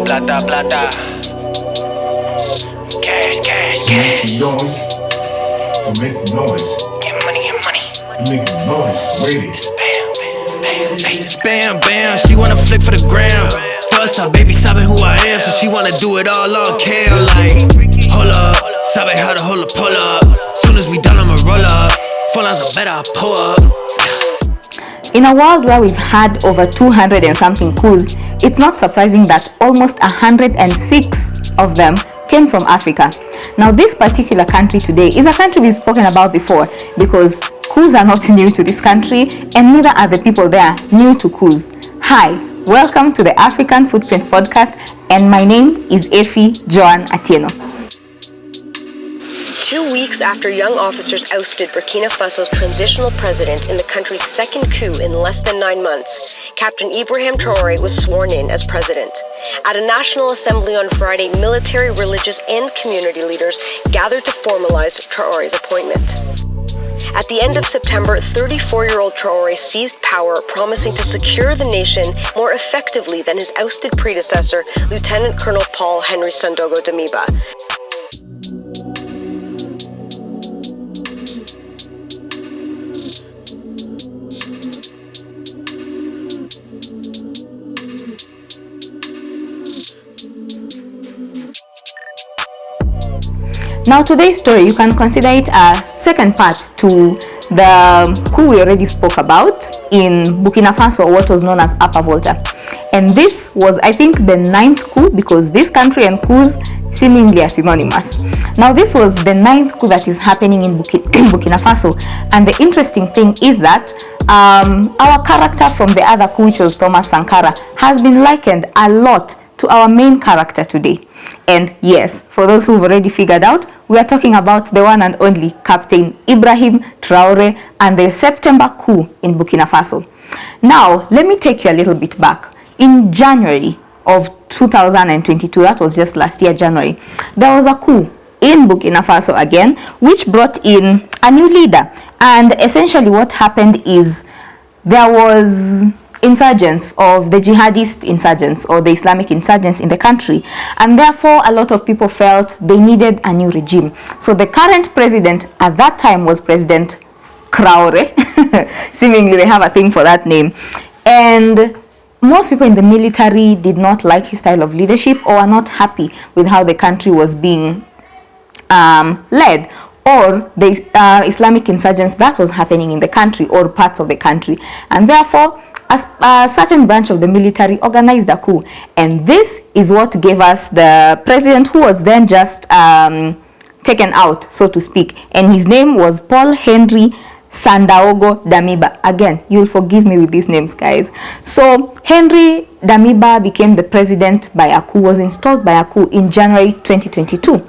plata, plata. Cash, cash, cash. Make noise. Get money, get money. Make noise. Waiting. Spam, bam, bam. Hey, spam, bam, she wanna flick for the gram. Plus her baby sabe who I am, so she wanna do it all on cam. Like, hold up, sabe how to hold a pull up. Soon as we done, I'ma roll up. Full lines are better, I pull up. In a world where we've had over 200 and something coups, it's not surprising that almost 106 of them came from Africa. Now, this particular country today is a country we've spoken about before, because coups are not new to this country, and neither are the people there new to coups. Hi, welcome to the African Footprints podcast, and my name is Efi Joan Atieno. 2 weeks after young officers ousted Burkina Faso's transitional president in the country's second coup in less than 9 months, Captain Ibrahim Traore was sworn in as president. At a national assembly on Friday, military, religious, and community leaders gathered to formalize Traore's appointment. At the end of September, 34-year-old Traore seized power, promising to secure the nation more effectively than his ousted predecessor, Lieutenant Colonel Paul Henry Sandogo Damiba. Now, today's story, you can consider it a second part to the coup we already spoke about in Burkina Faso, what was known as Upper Volta. And this was, I think, the 9th coup, because this country and coups seemingly are synonymous. Now, this was the 9th coup that is happening in Burkina Faso. And the interesting thing is that our character from the other coup, which was Thomas Sankara, has been likened a lot to our main character today. And yes, for those who've already figured out, we are talking about the one and only Captain Ibrahim Traore and the September coup in Burkina Faso. Now, let me take you a little bit back. In January of 2022, that was just last year, January, there was a coup in Burkina Faso again, which brought in a new leader. And essentially what happened is there was insurgents of the jihadist insurgents or the Islamic insurgents in the country, and therefore a lot of people felt they needed a new regime. So the current president at that time was President Traore. Seemingly they have a thing for that name, and most people in the military did not like his style of leadership or are not happy with how the country was being led, or the Islamic insurgents that was happening in the country or parts of the country, and therefore a certain branch of the military organized a coup. And this is what gave us the president, who was then just taken out, so to speak, and his name was Paul Henry Sandaogo Damiba. Again, you'll forgive me with these names, guys. So Henry Damiba became the president by a coup, was installed by a coup in January 2022.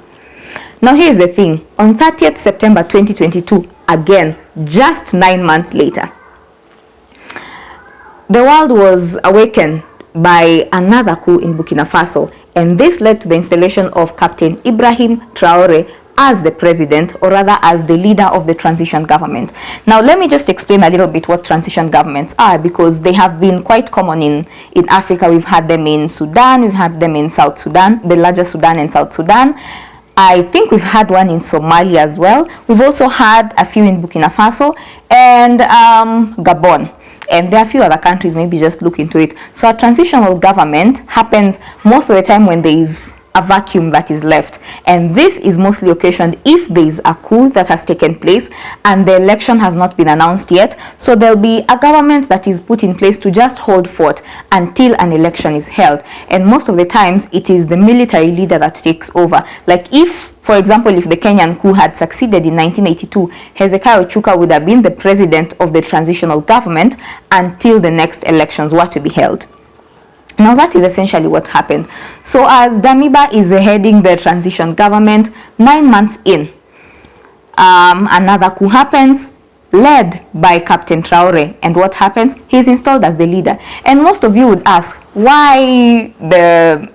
Now here's the thing, on 30th September 2022, again, just 9 months later, the world was awakened by another coup in Burkina Faso, and this led to the installation of Captain Ibrahim Traore as the president, or rather as the leader of the transition government. Now, let me just explain a little bit what transition governments are, because they have been quite common in Africa. We've had them in Sudan, we've had them in South Sudan, the larger Sudan and South Sudan. I think we've had one in Somalia as well. We've also had a few in Burkina Faso and Gabon. And there are a few other countries, maybe just look into it. So a transitional government happens most of the time when there is a vacuum that is left. And this is mostly occasioned if there is a coup that has taken place and the election has not been announced yet. So there'll be a government that is put in place to just hold forth until an election is held. And most of the times it is the military leader that takes over. Like if, for example, if the Kenyan coup had succeeded in 1982, Hezekiah Ochuka would have been the president of the transitional government until the next elections were to be held. Now that is essentially what happened. So as Damiba is heading the transition government, 9 months in, another coup happens, led by Captain Traore. And what happens? He's installed as the leader. And most of you would ask, why the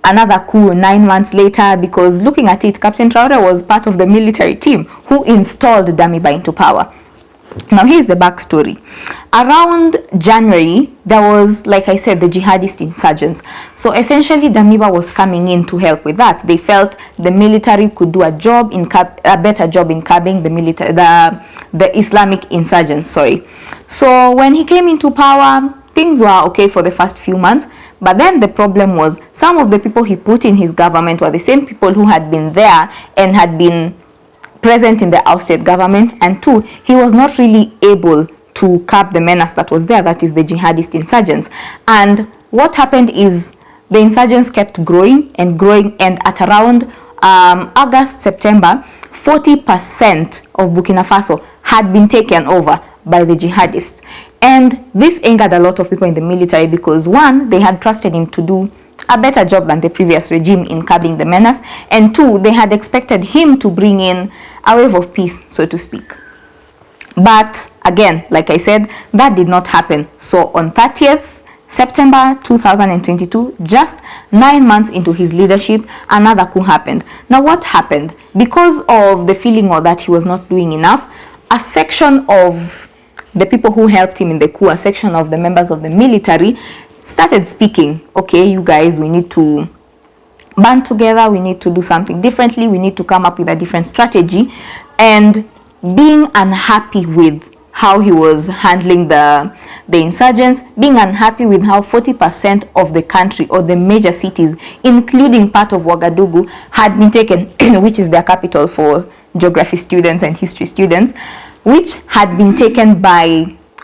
another coup 9 months later? Because looking at it, Captain Traore was part of the military team who installed Damiba into power. Now here's the backstory. Around January, there was, like I said, the jihadist insurgents. So essentially, Damiba was coming in to help with that. They felt the military could do a better job in curbing the Islamic insurgents. So when he came into power, things were okay for the first few months. But then the problem was some of the people he put in his government were the same people who had been there and had been present in the ousted government, and two, he was not really able to curb the menace that was there, that is the jihadist insurgents. And what happened is the insurgents kept growing and growing, and at around August, September, 40% of Burkina Faso had been taken over by the jihadists. And this angered a lot of people in the military because, one, they had trusted him to do a better job than the previous regime in curbing the menace, and two, they had expected him to bring in a wave of peace, so to speak. But again, like I said, that did not happen. So on 30th September 2022, just 9 months into his leadership, another coup happened. Now what happened? Because of the feeling that he was not doing enough, a section of the people who helped him in the coup, a section of the members of the military, started speaking, okay, you guys, we need to band together, we need to do something differently, we need to come up with a different strategy. And being unhappy with how he was handling the insurgents, being unhappy with how 40% of the country or the major cities, including part of Ouagadougou, had been taken, which is their capital for geography students and history students, which had been taken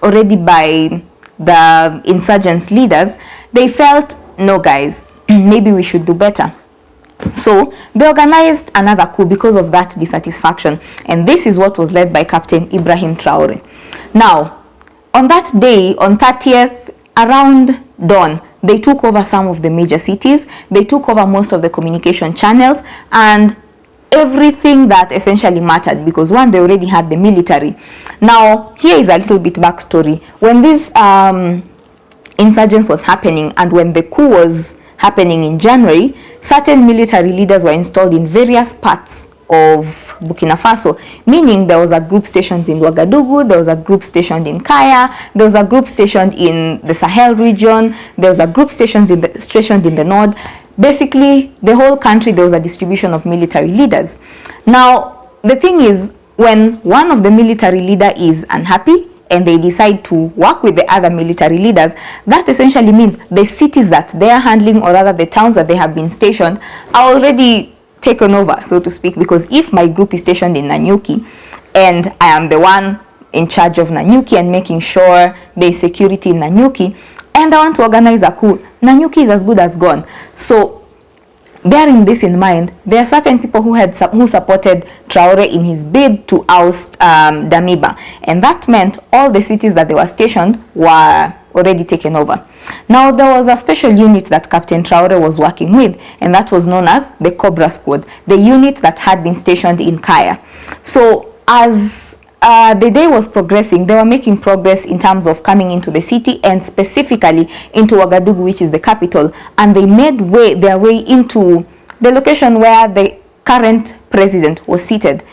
already by the insurgents leaders, they felt, no guys, maybe we should do better. So they organized another coup because of that dissatisfaction, and this is what was led by Captain Ibrahim Traore. Now, on that day, on 30th, around dawn, they took over some of the major cities, they took over most of the communication channels, and everything that essentially mattered, because one, they already had the military. Now here is a little bit backstory. When this insurgence was happening and when the coup was happening in January, certain military leaders were installed in various parts of Burkina Faso, meaning there was a group stationed in Ouagadougou, there was a group stationed in Kaya, there was a group stationed in the Sahel region, there was a group stationed in the north. Basically, the whole country, there was a distribution of military leaders. Now, the thing is, when one of the military leader is unhappy and they decide to work with the other military leaders, that essentially means the cities that they are handling, or rather the towns that they have been stationed, are already taken over, so to speak. Because if my group is stationed in Nanyuki and I am the one in charge of Nanyuki and making sure there is security in Nanyuki, and I want to organize a coup, Nanyuki is as good as gone. So bearing this in mind, there are certain people who supported Traore in his bid to oust Damiba, and that meant all the cities that they were stationed were already taken over. Now there was a special unit that Captain Traore was working with, and that was known as the Cobra Squad, the unit that had been stationed in Kaya. So as the day was progressing, they were making progress in terms of coming into the city, and specifically into Ouagadougou, which is the capital, and they made their way into the location where the current president was seated,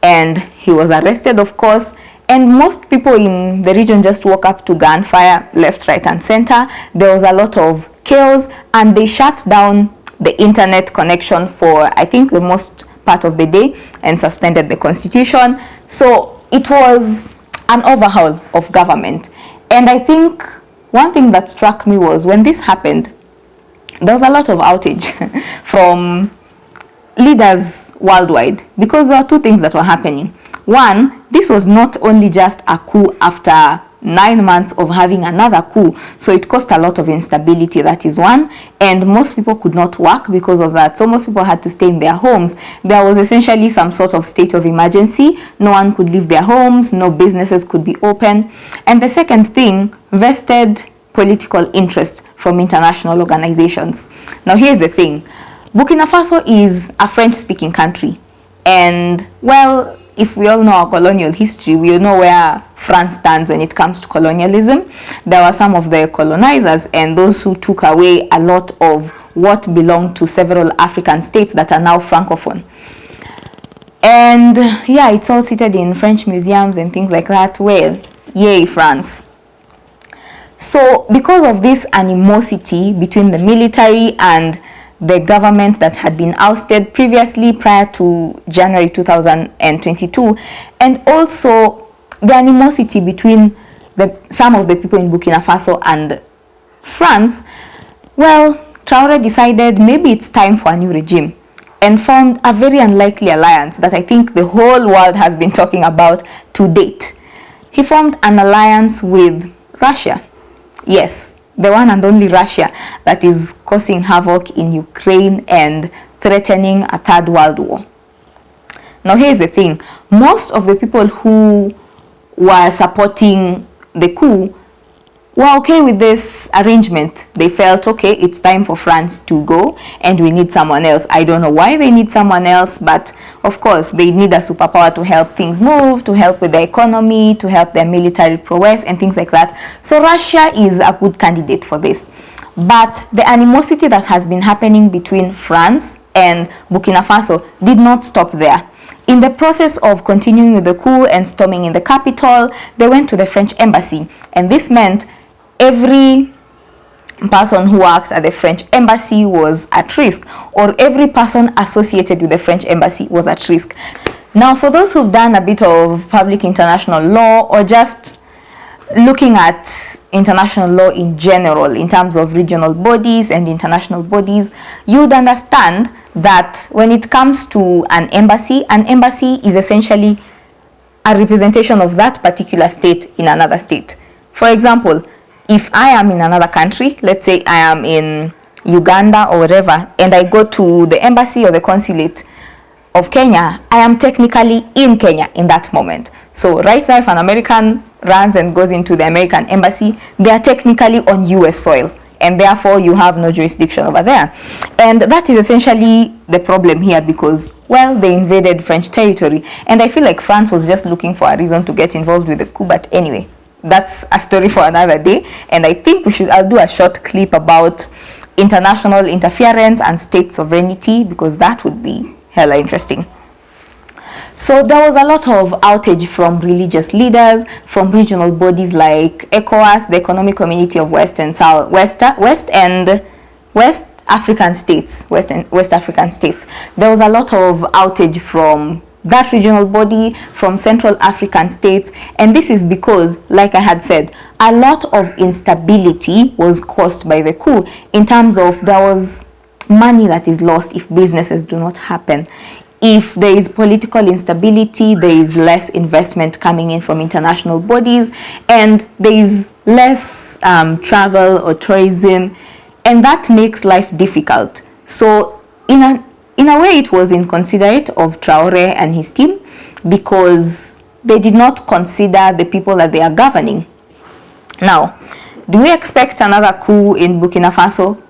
and he was arrested, of course. And most people in the region just woke up to gunfire left, right and center. There was a lot of chaos, and they shut down the internet connection for, I think, the most part of the day, and suspended the constitution. So it was an overhaul of government. And I think one thing that struck me was when this happened, there was a lot of outrage from leaders worldwide, because there were two things that were happening. One, this was not only just a coup after 9 months of having another coup, so it caused a lot of instability, that is one, and most people could not work because of that. So most people had to stay in their homes. There was essentially some sort of state of emergency. No one could leave their homes, no businesses could be open. And the second thing, vested political interest from international organizations. Now here's the thing, Burkina Faso is a French-speaking country, and well, if we all know our colonial history, we all know where France stands when it comes to colonialism. There were some of the colonizers and those who took away a lot of what belonged to several African states that are now francophone. And yeah, it's all seated in French museums and things like that. Well, yay, France. So because of this animosity between the military and the government that had been ousted previously prior to January 2022, and also the animosity between some of the people in Burkina Faso and France, well, Traore decided maybe it's time for a new regime and formed a very unlikely alliance that I think the whole world has been talking about to date. He formed an alliance with Russia. Yes, the one and only Russia that is causing havoc in Ukraine and threatening a third world war. Now here's the thing, most of the people who were supporting the coup were okay with this arrangement. They felt, okay, it's time for France to go and we need someone else. I don't know why they need someone else, but of course they need a superpower to help things move, to help with the economy, to help their military prowess and things like that. So Russia is a good candidate for this. But the animosity that has been happening between France and Burkina Faso did not stop there. In the process of continuing with the coup and storming in the capital, they went to the French embassy, and this meant every person who worked at the French embassy was at risk, or every person associated with the French embassy was at risk. Now, for those who've done a bit of public international law or just looking at international law in general in terms of regional bodies and international bodies, you'd understand that when it comes to an embassy is essentially a representation of that particular state in another state. For example, if I am in another country, let's say I am in Uganda or wherever, and I go to the embassy or the consulate of Kenya, I am technically in Kenya in that moment. So right now, if an American runs and goes into the American embassy, they are technically on US soil, and therefore you have no jurisdiction over there. And that is essentially the problem here because, well, they invaded French territory, and I feel like France was just looking for a reason to get involved with the coup. But anyway, that's a story for another day, and I think I'll do a short clip about international interference and state sovereignty because that would be hella interesting. So there was a lot of outage from religious leaders, from regional bodies like ECOWAS, the Economic Community of West African states. There was a lot of outage from that regional body, from Central African states, and this is because, like I had said, a lot of instability was caused by the coup in terms of there was money that is lost if businesses do not happen. If there is political instability, there is less investment coming in from international bodies, and there is less travel or tourism, and that makes life difficult. So in a way, it was inconsiderate of Traore and his team because they did not consider the people that they are governing. Now, do we expect another coup in Burkina Faso?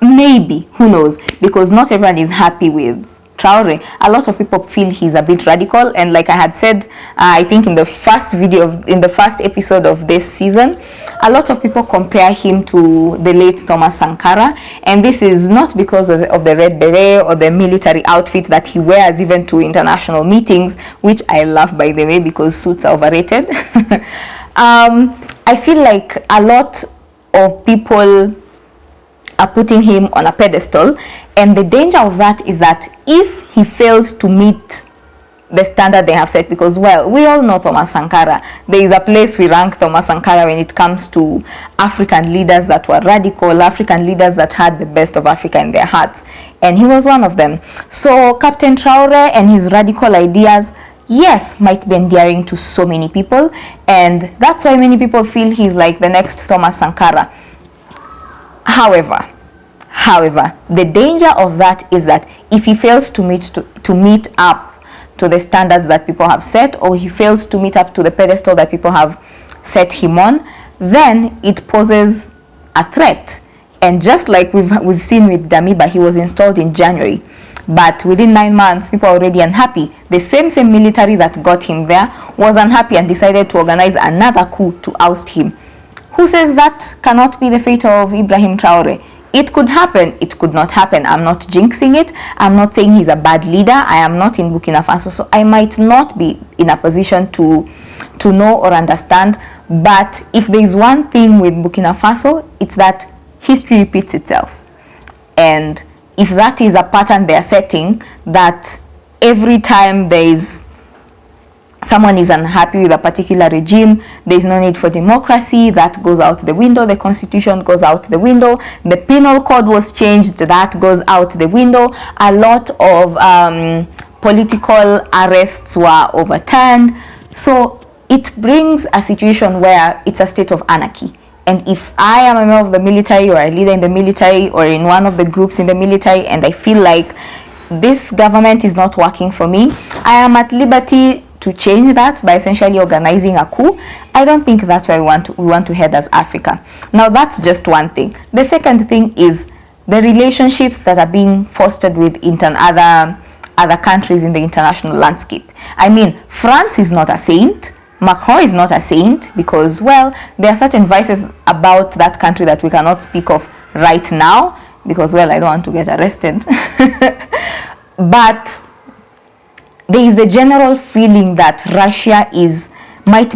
Maybe, who knows, because not everyone is happy with Traore. A lot of people feel he's a bit radical, and like I had said, I think in the first episode of this season, a lot of people compare him to the late Thomas Sankara, and this is not because of the red beret or the military outfit that he wears even to international meetings, which I love, by the way, because suits are overrated. I feel like a lot of people are putting him on a pedestal, and the danger of that is that if he fails to meet the standard they have set, because, well, we all know Thomas Sankara. There is a place we rank Thomas Sankara when it comes to African leaders that were radical, African leaders that had the best of Africa in their hearts, and he was one of them. So Captain Traore and his radical ideas, yes, might be endearing to so many people, and that's why many people feel he's like the next Thomas Sankara. However, the danger of that is that if he fails to meet up to the standards that people have set, or he fails to meet up to the pedestal that people have set him on, then it poses a threat. And just like we've seen with Damiba, he was installed in January, but within 9 months, people are already unhappy. The same military that got him there was unhappy and decided to organize another coup to oust him. Who says that cannot be the fate of Ibrahim Traore? It could happen, it could not happen. I'm not jinxing it. I'm not saying he's a bad leader. I am not in Burkina Faso, so I might not be in a position to know or understand. But if there's one thing with Burkina Faso, it's that history repeats itself. And if that is a pattern they're setting, that every time someone is unhappy with a particular regime, there's no need for democracy, that goes out the window. The constitution goes out the window. The penal code was changed, that goes out the window. A lot of political arrests were overturned. So it brings a situation where it's a state of anarchy. And if I am a member of the military, or a leader in the military, or in one of the groups in the military, and I feel like this government is not working for me, I am at liberty to change that by essentially organizing a coup. I don't think that's where we want to head as Africa. Now, that's just one thing. The second thing is the relationships that are being fostered with other countries in the international landscape. I mean, France is not a saint. Macron is not a saint, because, well, there are certain vices about that country that we cannot speak of right now, because, well, I don't want to get arrested. But there is the general feeling that Russia might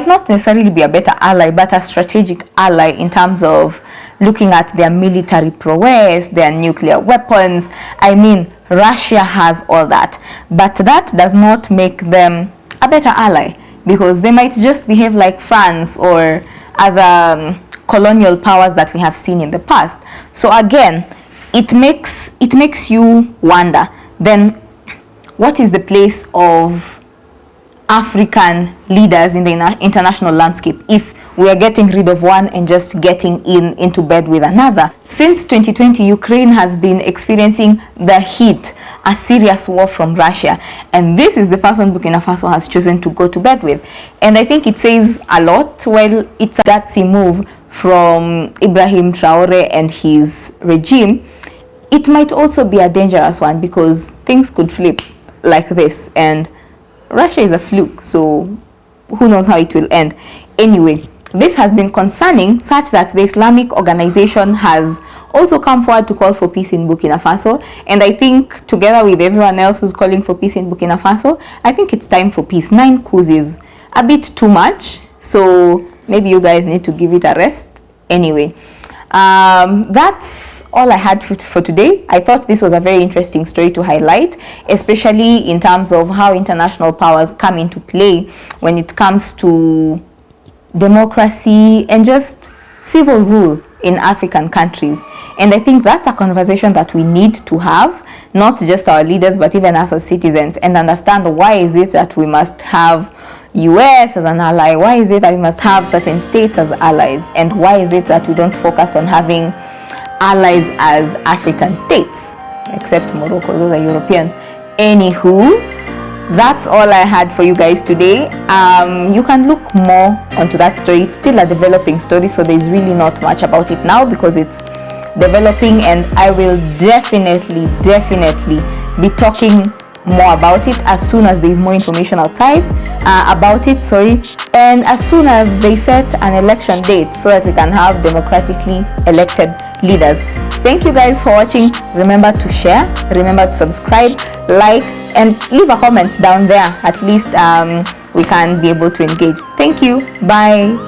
not necessarily be a better ally, but a strategic ally in terms of looking at their military prowess, their nuclear weapons. I mean, Russia has all that, but that does not make them a better ally, because they might just behave like France or other colonial powers that we have seen in the past. So again, it makes you wonder, then what is the place of African leaders in the international landscape if we are getting rid of one and just getting into bed with another? Since 2020, Ukraine has been experiencing the heat, a serious war from Russia, and this is the person Burkina Faso has chosen to go to bed with. And I think it says a lot. Well, it's a gutsy move from Ibrahim Traore and his regime. It might also be a dangerous one, because things could flip like this, and Russia is a fluke, so who knows how it will end. Anyway, this has been concerning, such that the Islamic organization has also come forward to call for peace in Burkina Faso. And I think, together with everyone else who's calling for peace in Burkina Faso, I think it's time for peace. 9 coups is a bit too much, so maybe you guys need to give it a rest. Anyway, that's all I had for today. I thought this was a very interesting story to highlight, especially in terms of how international powers come into play when it comes to democracy and just civil rule in African countries. And I think that's a conversation that we need to have, not just our leaders, but even us as citizens, and understand why is it that we must have US as an ally, why is it that we must have certain states as allies, and why is it that we don't focus on having allies as African states, except Morocco, those are Europeans. Anywho, that's all I had for you guys today. You can look more onto that story. It's still a developing story, so there's really not much about it now because it's developing, and I will definitely be talking more about it as soon as there's more information outside about it, and as soon as they set an election date so that we can have democratically elected leaders. Thank you guys for watching. Remember to share, remember to subscribe, like, and leave a comment down there. At least we can be able to engage. Thank you. Bye.